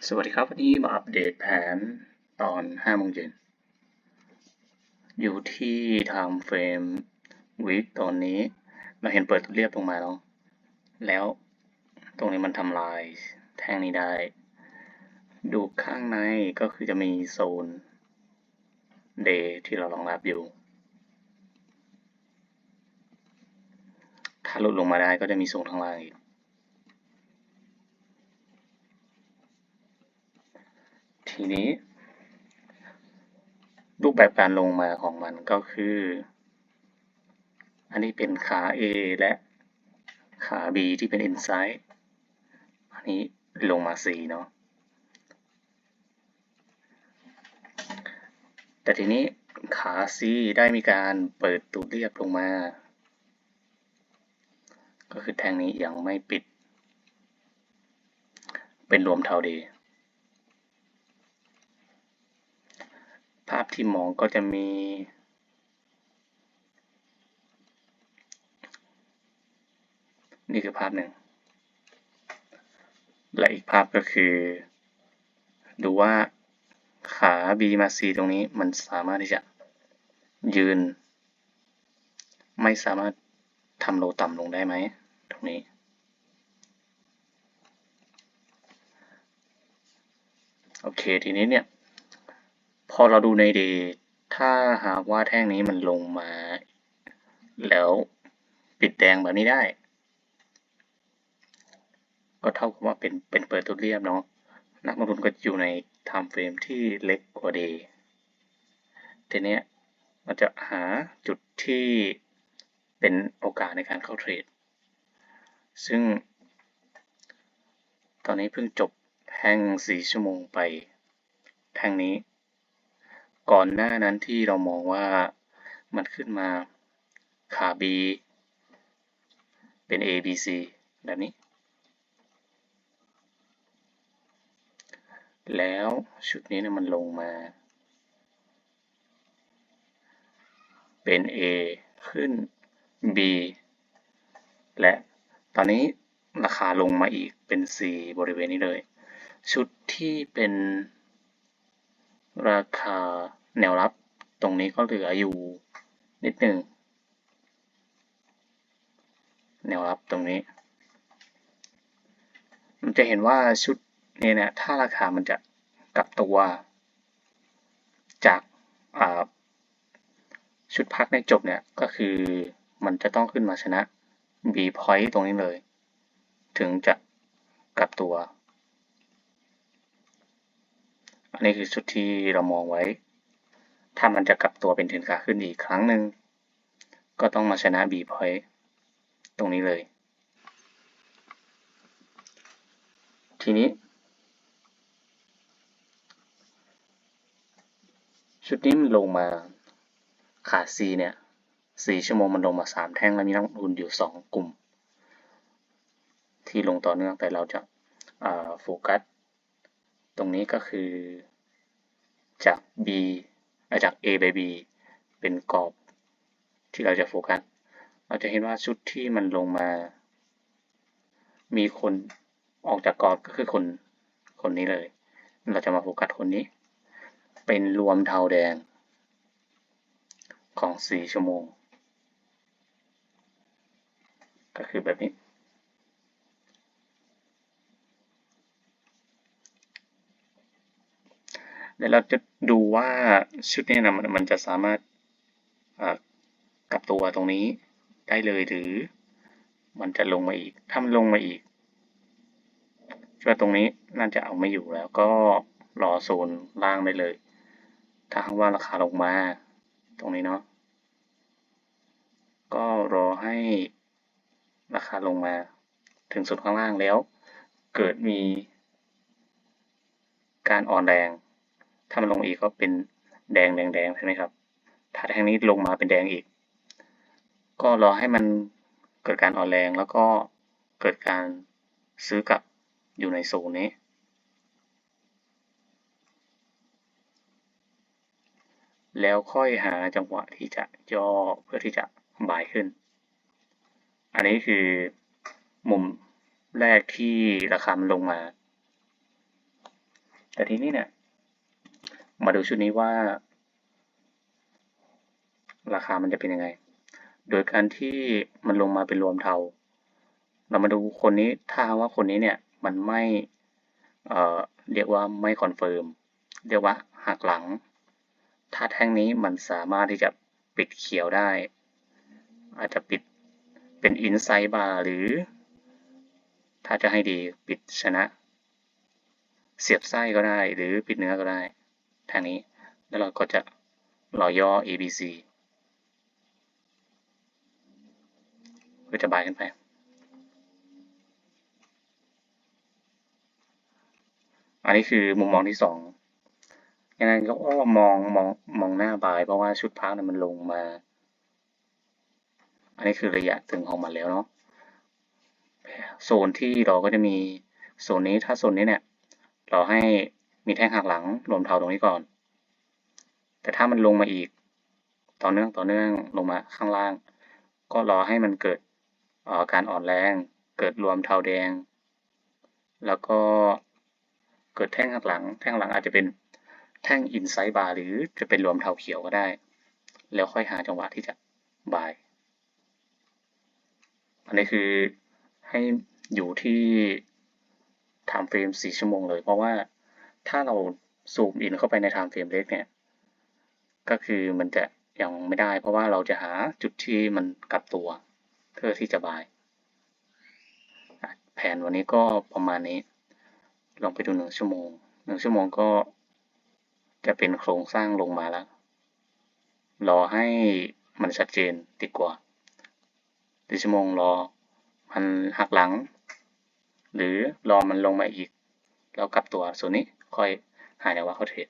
สวัสดีครับวันนี้มาอัปเดตแผนตอน5 โมงเย็นอยู่ที่ time frame week ตอนนี้เราเห็นเปิดเรียบลงมาแล้วตรงนี้มันทำลายแท่งนี้ได้ดูข้างในก็คือจะมีโซน day ที่เรารองรับอยู่ถ้าหลุดลงมาได้ก็จะมีโซนข้างล่างอีกทีนี้รูปแบบการลงมาของมันก็คืออันนี้เป็นขา A และขา B ที่เป็น inside อันนี้ลงมา C เนาะแต่ทีนี้ขา C ได้มีการเปิดตูดเรียบลงมาก็คือแท่งนี้ยังไม่ปิดเป็นรวมเทาเดย์ภาพที่มองก็จะมีนี่คือภาพหนึ่งและอีกภาพก็คือดูว่าขา B มา C ตรงนี้มันสามารถที่จะยืนไม่สามารถทำโลต่ำลงได้ไหมตรงนี้โอเคทีนี้เนี่ยพอเราดูในเดย์ถ้าหากว่าแท่งนี้มันลงมาแล้วปิดแดงแบบนี้ได้ก็เท่ากับว่าเป็นเปิดตัวเรียบเนาะนักลงทุนก็อยู่ใน time frame ที่เล็กกว่า day ทีเนี้ยมันจะหาจุดที่เป็นโอกาสในการเข้าเทรดซึ่งตอนนี้เพิ่งจบแท่ง4 ชั่วโมงไปแท่งนี้ก่อนหน้านั้นที่เรามองว่ามันขึ้นมาขา B เป็น A B C แบบนี้แล้วชุดนี้เนี่ยมันลงมาเป็น A ขึ้น B และตอนนี้ราคาลงมาอีกเป็น C บริเวณนี้เลยชุดที่เป็นราคาแนวรับตรงนี้ก็เหลืออยู่นิดหนึ่งแนวรับตรงนี้มันจะเห็นว่าชุดนี้เนี่ยถ้าราคามันจะกลับตัวจากชุดพักในจบเนี่ยก็คือมันจะต้องขึ้นมาชนะ B point ตรงนี้เลยถึงจะกลับตัวอันนี้คือชุดที่เรามองไว้ถ้ามันจะกลับตัวเป็นเทรนขาขึ้นอีกครั้งหนึ่งก็ต้องมาชนะ B point ตรงนี้เลยทีนี้ชุดนี้มันลงมาขา C เนี่ย4 ชั่วโมงมันลงมา3 แท่งแล้วมีนักลงทุนอยู่2 กลุ่มที่ลงต่อเนื่องแต่เราจะโฟกัสตรงนี้ก็คือจาก B จาก A ไป B เป็นกรอบที่เราจะโฟกัสเราจะเห็นว่าชุดที่มันลงมามีคนออกจากกรอบก็คือคนนี้เลยเราจะมาโฟกัสคนนี้เป็นรวมเทาแดงของ4 ชั่วโมงก็คือแบบนี้เดี๋ยวเราจะดูว่าชุดนี้นะมันจะสามารถกลับตัวตรงนี้ได้เลยหรือมันจะลงมาอีกถ้ามันลงมาอีกช่วตรงนี้น่าจะเอาไม่อยู่แล้วก็รอโซนล่างได้เลยถ้าหากว่าราคาลงมาตรงนี้เนาะก็รอให้ราคาลงมาถึงสุดข้างล่างแล้วเกิดมีการอ่อนแรงถ้ามันลงอีกก็เป็นแดงใช่ไหมครับถ้าแท่งนี้ลงมาเป็นแดงอีกก็รอให้มันเกิดการอ่อนแรงแล้วก็เกิดการซื้อกลับอยู่ในโซนนี้แล้วค่อยหาจังหวะที่จะย่อเพื่อที่จะบ่ายขึ้นอันนี้คือมุมแรกที่ราคามันลงมา แต่ทีนี้เนี่ยมาดูชุดนี้ว่าราคามันจะเป็นยังไง โดยการที่มันลงมาเป็นรวมเทาเรามาดูคนนี้ถ้าว่าคนนี้เนี่ยมันไม่เอ่อเรียกว่าไม่คอนเฟิร์มเรียกว่าหักหลังถ้าแท่งนี้มันสามารถที่จะปิดเขียวได้อาจจะปิดเป็นอินไซด์บาร์หรือถ้าจะให้ดีปิดชนะเสียบไส้ก็ได้หรือปิดเนื้อก็ได้ทางนี้แล้วเราก็จะรอย่อ ABC เพื่อจะบายขึ้นไปอันนี้คือมุมมองที่สองยังไงก็มองหน้าบายเพราะว่าชุดพักนั้นมันลงมาอันนี้คือระยะถึงของมันแล้วเนาะโซนที่เราก็จะมีโซนนี้ถ้าโซนนี้เนี่ยเราให้มีแท่งหักหลังรวมเทาตรงนี้ก่อนแต่ถ้ามันลงมาอีกต่อเนื่องลงมาข้างล่างก็รอให้มันเกิดการอ่อนแรงเกิดรวมเทาแดงแล้วก็เกิดแท่งหักหลังแท่งหลังอาจจะเป็นแท่งอินไซด์บาร์หรือจะเป็นรวมเทาเขียวก็ได้แล้วค่อยหาจังหวะที่จะบายอันนี้คือให้อยู่ที่ไทม์เฟรม4ชั่วโมงเลยเพราะว่าถ้าเราซูมอินเข้าไปในไทม์เฟรมเล็กเนี่ยก็คือมันจะยังไม่ได้เพราะว่าเราจะหาจุดที่มันกลับตัวเพื่อที่จะบายแผนวันนี้ก็ประมาณนี้ลองไปดู1 ชั่วโมง1 ชั่วโมงก็จะเป็นโครงสร้างลงมาแล้วรอให้มันชัดเจนดีกว่า1 ชั่วโมงรอมันหักหลังหรือรอมันลงมาอีกแล้วกลับตัวส่วนนี้ค่อยหาจังหวะเข้าเทรด